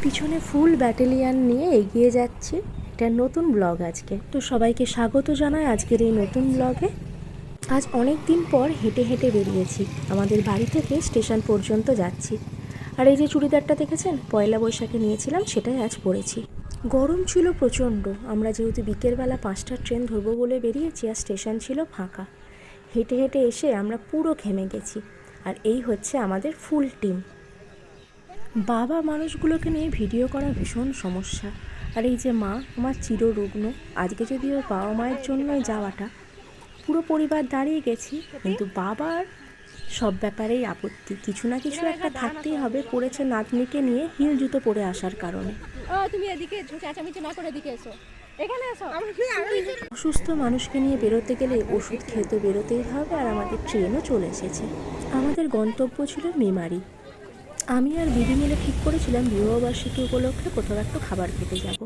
পিছনে ফুল ব্যাটালিয়ান নিয়ে এগিয়ে যাচ্ছি। এটা নতুন ব্লগ আজকে, তো সবাইকে স্বাগত জানাই আজকের এই নতুন ব্লগে। আজ অনেক দিন পর হেঁটে হেঁটে বেরিয়েছি, আমাদের বাড়ি থেকে স্টেশন পর্যন্ত যাচ্ছি। আর এই যে চুড়িদারটা দেখেছেন, পয়লা বৈশাখে নিয়েছিলাম, সেটাই আজ পরেছি। গরম ছিল প্রচণ্ড। আমরা যেহেতু বিকেলবেলা 5টার ট্রেন ধরবো বলে বেরিয়েছি, আর স্টেশন ছিল ফাঁকা। হেঁটে হেঁটে এসে আমরা পুরো ঘেমে গেছি। আর এই হচ্ছে আমাদের ফুল টিম। বাবা মানুষগুলোকে নিয়ে ভিডিও করা ভীষণ সমস্যা। আর এই যে মা, আমার চিররুগ্ন। আজকে যদিও বাবা মায়ের জন্যই যাওয়াটা, পুরো পরিবার দাঁড়িয়ে গেছি, কিন্তু বাবার সব ব্যাপারেই আপত্তি। কিছু না কিছু একটা থাকতেই হবে, পড়েছে নাতনিকে নিয়ে হিল জুতো পরে আসার কারণে। তুমি এদিকে চেঁচামেচি না করে এদিকে এসো, এখানে এসো। অসুস্থ মানুষকে নিয়ে বেরোতে গেলে ওষুধ খেয়ে তো বেরোতেই হবে। আর আমাদের ট্রেনও চলে এসেছে। আমাদের গন্তব্য ছিল মেমারি। আমি আর দিদি মিলে ঠিক করেছিলাম বিবাহবার্ষিকী উপলক্ষে কোথাও একটু খাবার খেতে যাব।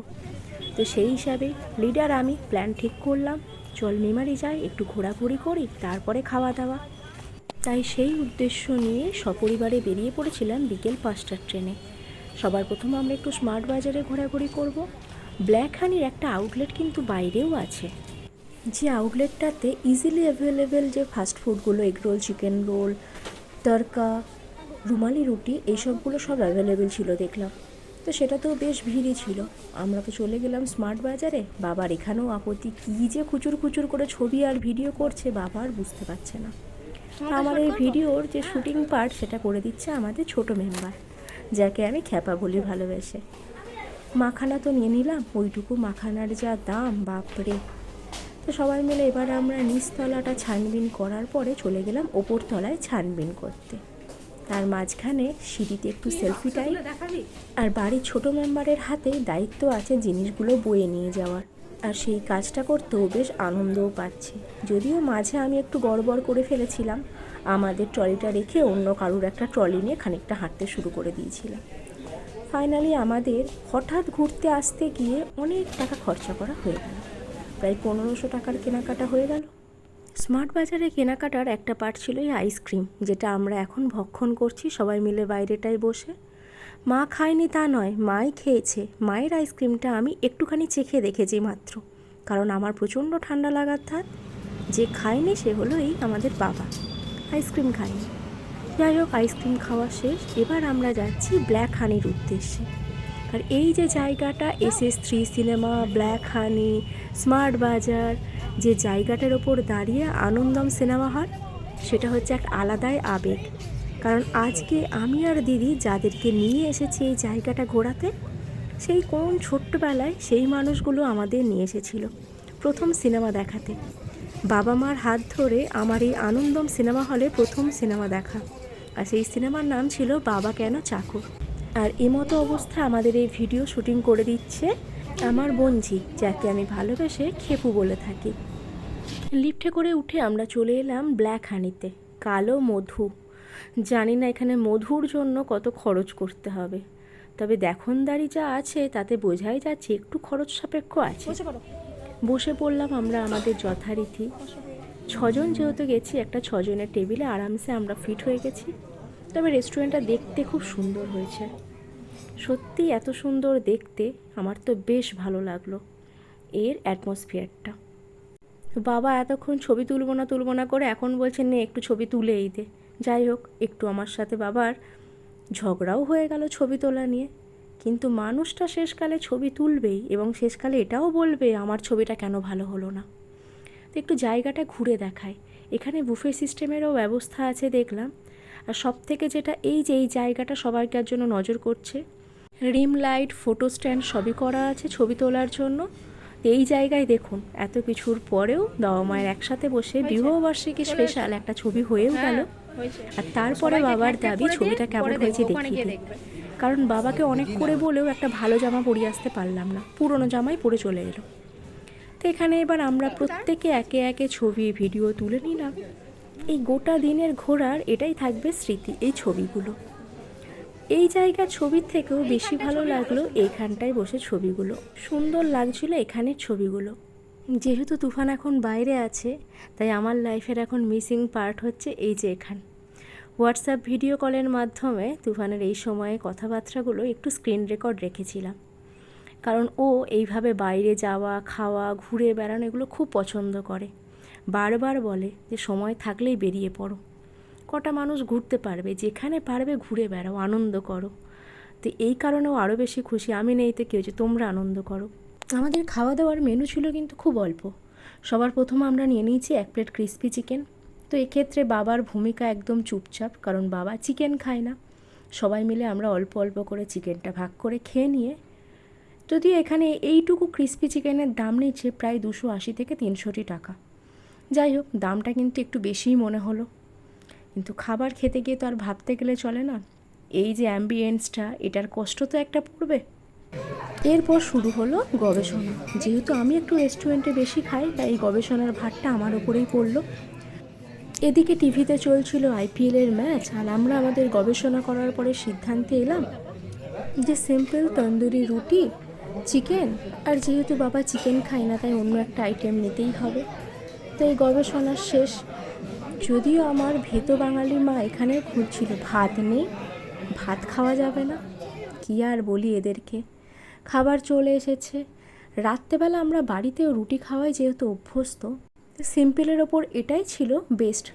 তো সেই হিসাবে লিডার আমি প্ল্যান ঠিক করলাম, চল মেমারি যাই, একটু ঘোরাঘুরি করি, তারপরে খাওয়া দাওয়া। তাই সেই উদ্দেশ্য নিয়ে সপরিবারে বেরিয়ে পড়েছিলাম বিকেল 5টার ট্রেনে। সবার প্রথম আমরা একটু স্মার্ট বাজারে ঘোরাঘুরি করব। ব্ল্যাক হানির একটা আউটলেট কিন্তু বাইরেও আছে, যে আউটলেটটাতে ইজিলি অ্যাভেলেবেল যে ফাস্টফুডগুলো, এগরোল, চিকেন রোল, তড়কা, রুমালি রুটি, এইসবগুলো সব অ্যাভেলেবেল ছিল দেখলাম। তো সেটাতেও বেশ ভিড়ই ছিল। আমরা তো চলে গেলাম স্মার্ট বাজারে। বাবার এখানেও আপত্তি, কী যে খুচুর খুচুর করে ছবি আর ভিডিও করছে, বাবা আর বুঝতে পারছে না। আমার এই ভিডিওর যে শুটিং পার্ট, সেটা করে দিচ্ছে আমাদের ছোট মেম্বার, যাকে আমি খ্যাপা বলি ভালোবেসে। মাখানা তো নিয়ে নিলাম, ওইটুকু মাখানার যা দাম, বাপরে। তো সবাই মিলে এবার আমরা নিচতলাটা ছানবিন করার পরে চলে গেলাম ওপরতলায় ছানবিন করতে। তার মাঝখানে সিঁড়িতে একটু সেলফি টাইম। আর বাড়ির ছোট মেম্বারের হাতে দায়িত্ব আছে জিনিসগুলো বয়ে নিয়ে যাওয়ার, আর সেই কাজটা করতেও বেশ আনন্দও পাচ্ছি। যদিও মাঝে আমি একটু গড়বড় করে ফেলেছিলাম, আমাদের ট্রলিটা রেখে অন্য কারুর একটা ট্রলি নিয়ে খানিকটা হাঁটতে শুরু করে দিয়েছিলাম। ফাইনালি আমাদের হঠাৎ ঘুরতে আসতে গিয়ে অনেক টাকা খরচা করা হয়ে গেল, প্রায় 1500 টাকার কেনাকাটা হয়ে গেল। স্মার্ট বাজারে কেনাকাটার একটা পার্ট ছিল এই আইসক্রিম, যেটা আমরা এখন ভক্ষণ করছি সবাই মিলে বাইরেটায় বসে। মা খায়নি তা নয়, মাই খেয়েছে। মায়ের আইসক্রিমটা আমি একটুখানি চেখে দেখেছি মাত্র, কারণ আমার প্রচণ্ড ঠান্ডা লাগার ধাত। যে খায়নি সে হলো এই আমাদের বাবা, আইসক্রিম খায়নি। যাই হোক, আইসক্রিম খাওয়া শেষ। এবার আমরা যাচ্ছি ব্ল্যাক হানির উদ্দেশ্যে। আর এই যে জায়গাটা, SS3 সিনেমা, ব্ল্যাক হানি, স্মার্ট বাজার, যে জায়গাটার ওপর দাঁড়িয়ে আনন্দম সিনেমা হল, সেটা হচ্ছে এক আলাদাই আবেগ। কারণ আজকে আমি আর দিদি যাদেরকে নিয়ে এসেছি এই জায়গাটা ঘোরাতে, সেই কোন ছোট্টবেলায় সেই মানুষগুলো আমাদের নিয়ে এসেছিল প্রথম সিনেমা দেখাতে। বাবা মার হাত ধরে আমার এই আনন্দম সিনেমা হলে প্রথম সিনেমা দেখা, আর সেই সিনেমার নাম ছিল বাবা কেন চাকর। আর এমতো অবস্থায় আমাদের এই ভিডিও শুটিং করে দিচ্ছে আমার বোনঝি, যাকে আমি ভালোবেসে খেপু বলে থাকি। লিফটে করে উঠে আমরা চলে এলাম ব্ল্যাক হানিতে। কালো মধু, জানি না এখানে মধুর জন্য কত খরচ করতে হবে, তবে দেখনদারি যা আছে তাতে বোঝাই যাচ্ছে একটু খরচ সাপেক্ষ আছে। বসে পড়লাম আমরা আমাদের যথারীতি। 6জন যেহেতু গেছি, একটা 6জনের টেবিলে আরামসে আমরা ফিট হয়ে গেছি। তবে রেস্টুরেন্টটা দেখতে খুব সুন্দর হয়েছে, সত্যি এত সুন্দর দেখতে, আমার তো বেশ ভালো লাগলো এর অ্যাটমসফিয়ারটা। বাবা এতক্ষণ ছবি তুলবো না করে এখন বলছেন নে একটু ছবি তুলেই দে। যাই হোক, একটু আমার সাথে বাবার ঝগড়াও হয়ে গেল ছবি তোলা নিয়ে, কিন্তু মানুষটা শেষকালে ছবি তুলবেই, এবং শেষকালে এটাও বলবে আমার ছবিটা কেন ভালো হলো না। তো একটু জায়গাটা ঘুরে দেখায়। এখানে বুফে সিস্টেমেরও ব্যবস্থা আছে দেখলাম। আর সব থেকে যেটা, এই যে এই জায়গাটা সবাইকার জন্য নজর করছে, রিম লাইট, ফটো স্ট্যান্ড সবই করা আছে ছবি তোলার জন্য। এই জায়গায় দেখুন, এত কিছুর পরেও বাবা মায়ের একসাথে বসে বিবাহবার্ষিকী স্পেশাল একটা ছবি হয়েও গেল। আর তারপরে বাবার দাবি ছবিটা কেমন হয়েছে দেখিয়ে দিই, কারণ বাবাকে অনেক করে বলেও একটা ভালো জামা পরিয়ে আসতে পারলাম না, পুরনো জামাই পরে চলে এলো। তো এখানে এবার আমরা প্রত্যেকে একে একে ছবি ভিডিও তুলে নিলাম। এই গোটা দিনের ঘোরার এটাই থাকবে স্মৃতি, এই ছবিগুলো। এই জায়গার ছবির থেকেও বেশি ভালো লাগলো এইখানটায় বসে ছবিগুলো, সুন্দর লাগছিল এখানের ছবিগুলো। যেহেতু তুফান এখন বাইরে আছে, তাই আমার লাইফের এখন মিসিং পার্ট হচ্ছে এই যে এখান। হোয়াটসঅ্যাপ ভিডিও কলের মাধ্যমে তুফানের এই সময়ে কথাবার্তাগুলো একটু স্ক্রিন রেকর্ড রেখেছিলাম, কারণ ও এইভাবে বাইরে যাওয়া, খাওয়া, ঘুরে বেড়ানো এগুলো খুব পছন্দ করে। বারবার বলে যে সময় থাকলেই বেরিয়ে পড়ো, কটা মানুষ ঘুরতে পারবে, যেখানে পারবে ঘুরে বেড়াও, আনন্দ করো। তো এই কারণেও আরও বেশি খুশি, আমি নেই তো কী হয়েছে, তোমরা আনন্দ করো। আমাদের খাওয়া দাওয়ার মেনু ছিল কিন্তু খুব অল্প। সবার প্রথমে আমরা নিয়ে নিয়েছি 1 প্লেট ক্রিসপি চিকেন। তো এক্ষেত্রে বাবার ভূমিকা একদম চুপচাপ, কারণ বাবা চিকেন খায় না। সবাই মিলে আমরা অল্প অল্প করে চিকেনটা ভাগ করে খেয়ে নিয়ে, যদিও এখানে এইটুকু ক্রিসপি চিকেনের দাম নিচ্ছে প্রায় 280 থেকে 300 টাকা। যাই হোক, দামটা কিন্তু একটু বেশিই মনে হলো, কিন্তু খাবার খেতে গিয়ে তো আর ভাবতে গেলে চলে না, এই যে অ্যাম্বিয়েন্সটা, এটার কষ্ট তো একটা পড়বে। এরপর শুরু হলো গবেষণা। যেহেতু আমি একটু রেস্টুরেন্টে বেশি খাই, তাই এই গবেষণার ভারটা আমার ওপরেই পড়লো। এদিকে টিভিতে চলছিল IPL-এর ম্যাচ, আর আমরা আমাদের গবেষণা করার পরে সিদ্ধান্তে এলাম যে সিম্পল তন্দুরি রুটি, চিকেন, আর যেহেতু বাবা চিকেন খায় না তাই অন্য একটা আইটেম নিতেই হবে। তো এই গবেষণা শেষ। যদিও আমার ভেতো বাঙালি মা এখানে খুঁজছিল, ভাত নেই, ভাত খাওয়া যাবে না, কী আর বলি এদেরকে। খাবার চলে এসেছে। রাত্রেবেলা আমরা বাড়িতেও রুটি খাওয়াই যেহেতু অভ্যস্ত, সিম্পলের ওপর এটাই ছিল বেস্ট।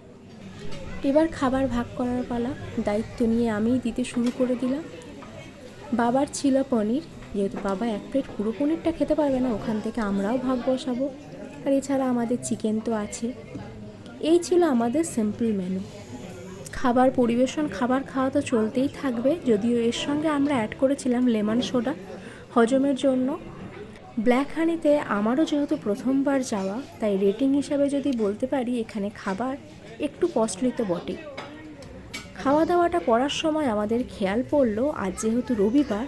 এবার খাবার ভাগ করার পালা, দায়িত্ব নিয়ে আমিই দিতে শুরু করে দিলাম। বাবার ছিল পনির, যেহেতু বাবা 1 প্লেট পুরো পনিরটা খেতে পারবে না, ওখান থেকে আমরাও ভাগ বসাবো। আর এছাড়া আমাদের চিকেন তো আছে। এই ছিল আমাদের সিম্পল মেনু। খাবার পরিবেশন, খাবার খাওয়া তো চলতেই থাকবে, যদিও এর সঙ্গে আমরা অ্যাড করেছিলাম লেমন সোডা হজমের জন্য। ব্ল্যাক হানিতে আমারও যেহেতু প্রথমবার যাওয়া, তাই রেটিং হিসাবে যদি বলতে পারি এখানে খাবার একটু কস্টলি তো বটেই। খাওয়া দাওয়াটা করার সময় আমাদের খেয়াল পড়লো আজ যেহেতু রবিবার,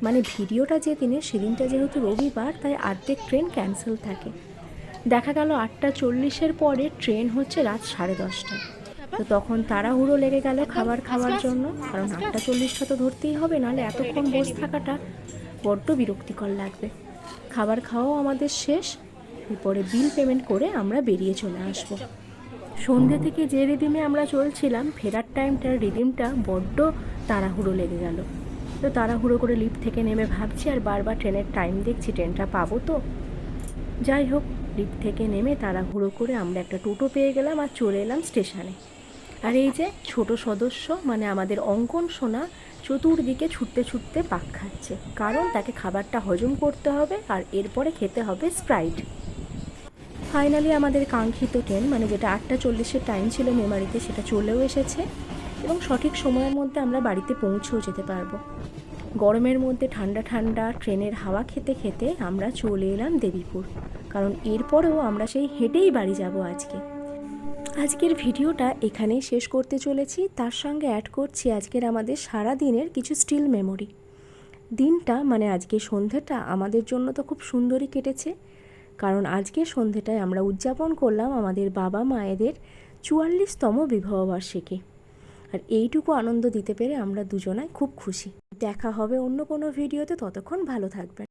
মানে ভিডিওটা যে দিনে সেদিনটা যেহেতু রবিবার, তাই অর্ধেক ট্রেন ক্যান্সেল থাকে। দেখা গেল 8:40-এর পরে ট্রেন হচ্ছে রাত 10:30টায়। তো তখন তাড়াহুড়ো লেগে গেল খাবার খাওয়ার জন্য, কারণ 8:40টা তো ধরতেই হবে, নাহলে এতক্ষণ বসে থাকাটা বড্ড বিরক্তিকর লাগবে। খাবার খাওয়াও আমাদের শেষ। এরপরে বিল পেমেন্ট করে আমরা বেরিয়ে চলে আসব। সন্ধ্যে থেকে যে রিদিমে আমরা চলছিলাম, ফেরার টাইমটার রিদিমটা বড্ড তাড়াহুড়ো লেগে গেল। তো তাড়াহুড়ো করে লিফট থেকে নেমে ভাবছি আর বারবার ট্রেনের টাইম দেখছি, ট্রেনটা পাবো তো। যাই হোক, লিফট থেকে নেমে তাড়াহুড়ো করে আমরা একটা টোটো পেয়ে গেলাম আর চলে এলাম স্টেশনে। আর এই যে ছোট সদস্য, মানে আমাদের অঙ্কন সোনা, চতুর্দিকে ছুটতে ছুটতে পাক খাচ্ছে, কারণ তাকে খাবারটা হজম করতে হবে আর এরপরে খেতে হবে স্প্রাইট। ফাইনালি আমাদের কাঙ্ক্ষিত ট্রেন, মানে যেটা 8:40-এর টাইম ছিল মেমারিতে, সেটা চলেও এসেছে এবং সঠিক সময়ের মধ্যে আমরা বাড়িতে পৌঁছেও যেতে পারবো। গরমের মধ্যে ঠান্ডা ঠান্ডা ট্রেনের হাওয়া খেতে খেতে আমরা চলে এলাম দেবীপুর, কারণ এরপরেও আমরা সেই হেঁটেই বাড়ি যাব আজকে। আজকের ভিডিওটা এখানেই শেষ করতে চলেছি, তার সঙ্গে অ্যাড করছি আজকের আমাদের সারা দিনের কিছু স্টিল মেমোরি। দিনটা, মানে আজকে সন্ধ্যেটা আমাদের জন্য তো খুব সুন্দরই কেটেছে, কারণ আজকে সন্ধ্যেটায় আমরা উদযাপন করলাম আমাদের বাবা মায়েদের 44তম বিবাহবার্ষিকী। আর এইটুকু আনন্দ দিতে পেরে আমরা দুজনাই খুব খুশি। দেখা হবে অন্য কোনো ভিডিওতে, ততক্ষণ ভালো থাকবেন।